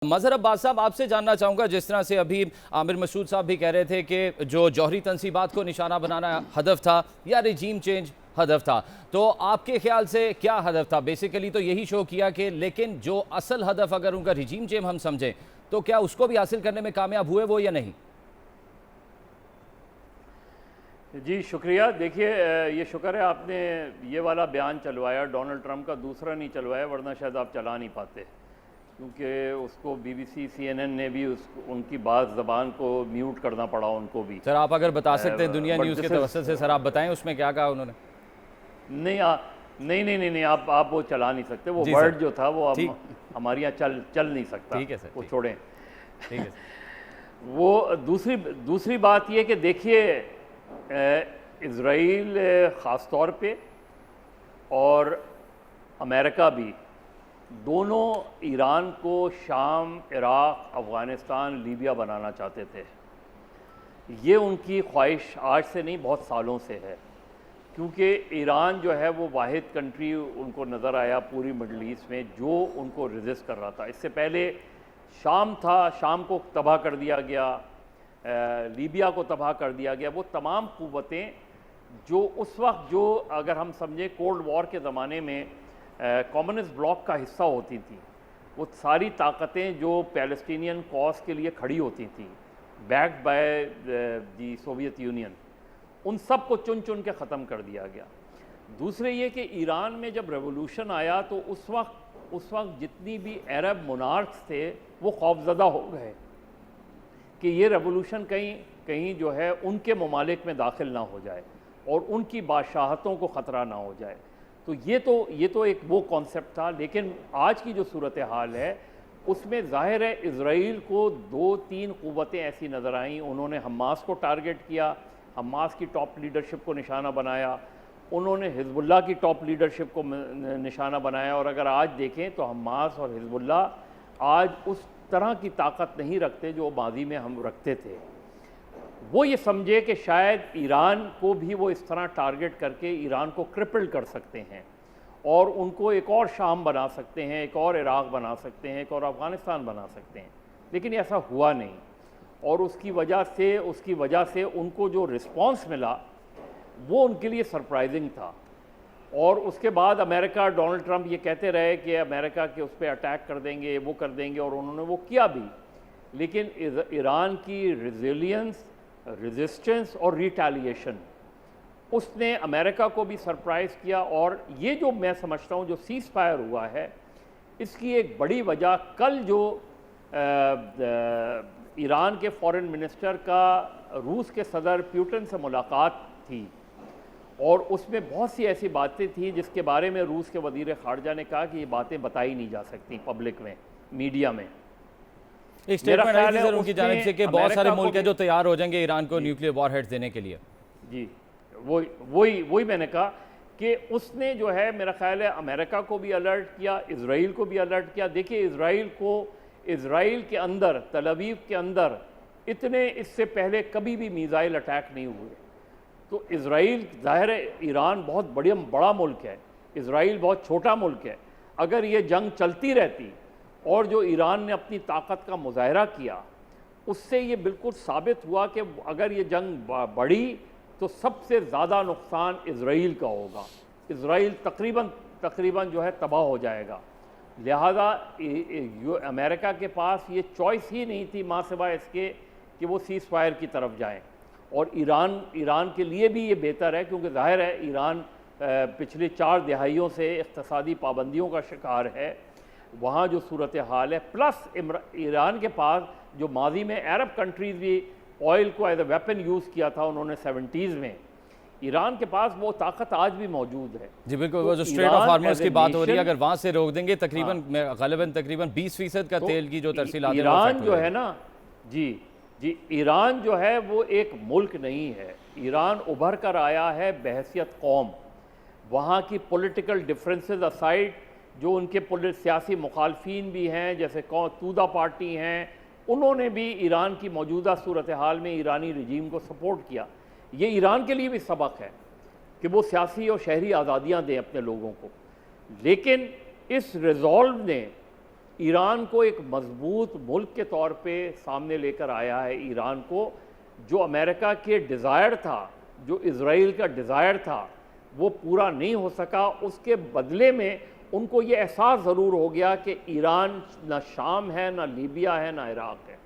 مظہر عباس صاحب، آپ سے جاننا چاہوں گا، جس طرح سے ابھی عامر مسعود صاحب بھی کہہ رہے تھے کہ جو جوہری تنصیبات کو نشانہ بنانا ہدف تھا یا ریجیم چینج ہدف تھا، تو آپ کے خیال سے کیا ہدف تھا؟ بیسیکلی تو یہی شو کیا کہ لیکن جو اصل ہدف اگر ان کا ریجیم چینج ہم سمجھیں تو کیا اس کو بھی حاصل کرنے میں کامیاب ہوئے وہ یا نہیں؟ جی شکریہ. دیکھیے یہ شکر ہے آپ نے یہ والا بیان چلوایا، ڈونلڈ ٹرمپ کا دوسرا نہیں چلوایا، ورنہ شاید آپ چلا نہیں پاتے، کیونکہ اس کو B B C C N N نے بھی ان کی بات زبان کو میوٹ کرنا پڑا ان کو بھی. سر آپ اگر بتا سکتے ہیں دنیا نیوز کے توسط سے، سر آپ بتائیں اس میں کیا کہا انہوں نے. نہیں آپ وہ چلا نہیں سکتے، وہ ورڈ جو تھا وہ ہمارے یہاں چل نہیں سکتا. ٹھیک ہے سر، وہ چھوڑیں. ٹھیک ہے. وہ دوسری بات یہ کہ دیکھیے اسرائیل خاص طور پہ اور امریکہ بھی دونوں ایران کو شام، عراق، افغانستان، لیبیا بنانا چاہتے تھے. یہ ان کی خواہش آج سے نہیں بہت سالوں سے ہے، کیونکہ ایران جو ہے وہ واحد کنٹری ان کو نظر آیا پوری مڈل ایسٹ میں جو ان کو ریزسٹ کر رہا تھا. اس سے پہلے شام تھا، شام کو تباہ کر دیا گیا، لیبیا کو تباہ کر دیا گیا. وہ تمام قوتیں جو اس وقت جو اگر ہم سمجھیں کولڈ وار کے زمانے میں کمیونسٹ بلاک کا حصہ ہوتی تھیں، وہ ساری طاقتیں جو پیلسٹینین کاز کے لیے کھڑی ہوتی تھیں backed by the Soviet Union, ان سب کو چن چن کے ختم کر دیا گیا. دوسرے یہ کہ ایران میں جب ریولوشن آیا تو اس وقت جتنی بھی عرب مونارکس تھے وہ خوفزدہ ہو گئے کہ یہ ریولوشن کہیں جو ہے ان کے ممالک میں داخل نہ ہو جائے اور ان کی بادشاہتوں کو خطرہ نہ ہو جائے. تو یہ تو ایک وہ کانسیپٹ تھا. لیکن آج کی جو صورتحال ہے اس میں ظاہر ہے اسرائیل کو 2-3 قوتیں ایسی نظر آئیں. انہوں نے حماس کو ٹارگٹ کیا، حماس کی ٹاپ لیڈرشپ کو نشانہ بنایا، انہوں نے حزب اللہ کی ٹاپ لیڈرشپ کو نشانہ بنایا. اور اگر آج دیکھیں تو حماس اور حزب اللہ آج اس طرح کی طاقت نہیں رکھتے جو ماضی میں ہم رکھتے تھے. وہ یہ سمجھے کہ شاید ایران کو بھی وہ اس طرح ٹارگٹ کر کے ایران کو کرپل کر سکتے ہیں اور ان کو ایک اور شام بنا سکتے ہیں، ایک اور عراق بنا سکتے ہیں، ایک اور افغانستان بنا سکتے ہیں. لیکن ایسا ہوا نہیں، اور اس کی وجہ سے ان کو جو رسپانس ملا وہ ان کے لیے سرپرائزنگ تھا. اور اس کے بعد امریکہ، ڈونلڈ ٹرمپ یہ کہتے رہے کہ امریکہ کے اس پہ اٹیک کر دیں گے، وہ کر دیں گے، اور انہوں نے وہ کیا بھی. لیکن ایران کی ریزیلینس، ریزسٹنس اور ریٹیلیشن اس نے امریکہ کو بھی سرپرائز کیا. اور یہ جو میں سمجھتا ہوں جو سیز فائر ہوا ہے اس کی ایک بڑی وجہ کل جو ایران کے فارن منسٹر کا روس کے صدر پیوٹن سے ملاقات تھی، اور اس میں بہت سی ایسی باتیں تھیں جس کے بارے میں روس کے وزیر خارجہ نے کہا کہ یہ باتیں بتائی نہیں جا سکتی پبلک میں، میڈیا میں. ایک سٹیٹمنٹ آئی تھی سر ان کی جانب سے کہ بہت سارے ملک ہیں جو تیار ہو جائیں گے ایران کو نیوکلیئر وار ہیڈز دینے کے لیے. جی وہی میں نے کہا کہ اس نے جو ہے میرا خیال ہے امریکہ کو بھی الرٹ کیا، اسرائیل کو بھی الرٹ کیا. دیکھیے اسرائیل کے اندر، تل ابیب کے اندر اتنے اس سے پہلے کبھی بھی میزائل اٹیک نہیں ہوئے. تو اسرائیل، ظاہر ہے ایران بہت بڑا ملک ہے، اسرائیل بہت چھوٹا ملک ہے. اگر یہ جنگ چلتی رہتی اور جو ایران نے اپنی طاقت کا مظاہرہ کیا اس سے یہ بالکل ثابت ہوا کہ اگر یہ جنگ بڑھی تو سب سے زیادہ نقصان اسرائیل کا ہوگا. اسرائیل تقریباً جو ہے تباہ ہو جائے گا. لہذا امریکہ کے پاس یہ چوائس ہی نہیں تھی ماں سوائے اس کے کہ وہ سیز فائر کی طرف جائیں. اور ایران کے لیے بھی یہ بہتر ہے، کیونکہ ظاہر ہے ایران پچھلے 4 دہائیوں سے اقتصادی پابندیوں کا شکار ہے. وہاں جو صورتحال ہے، پلس ایران کے پاس جو ماضی میں عرب کنٹریز بھی آئل کو ایز اے ویپن یوز کیا تھا انہوں نے 70s میں، ایران کے پاس وہ طاقت آج بھی موجود ہے. جی بالکل، وہ جو اسٹریٹ آف ہارمز کی بات ہو رہی ہے اگر وہاں سے روک دیں گے غالباً 20% کا تیل کی جو ترسیلات ہیں ایران جو ہے نا، جی ایران جو ہے وہ ایک ملک نہیں ہے. ایران ابھر کر آیا ہے بحیثیت قوم. وہاں کی پولیٹیکل ڈفرینسز اسائڈ، جو ان کے سیاسی مخالفین بھی ہیں جیسے تودا پارٹی ہیں، انہوں نے بھی ایران کی موجودہ صورتحال میں ایرانی رجیم کو سپورٹ کیا. یہ ایران کے لیے بھی سبق ہے کہ وہ سیاسی اور شہری آزادیاں دیں اپنے لوگوں کو. لیکن اس ریزالو نے ایران کو ایک مضبوط ملک کے طور پہ سامنے لے کر آیا ہے. ایران کو جو امریکہ کے ڈیزائر تھا, جو اسرائیل کا ڈیزائر تھا, وہ پورا نہیں ہو سکا. اس کے بدلے میں ان کو یہ احساس ضرور ہو گیا کہ ایران نہ شام ہے, نہ لیبیا ہے, نہ عراق ہے.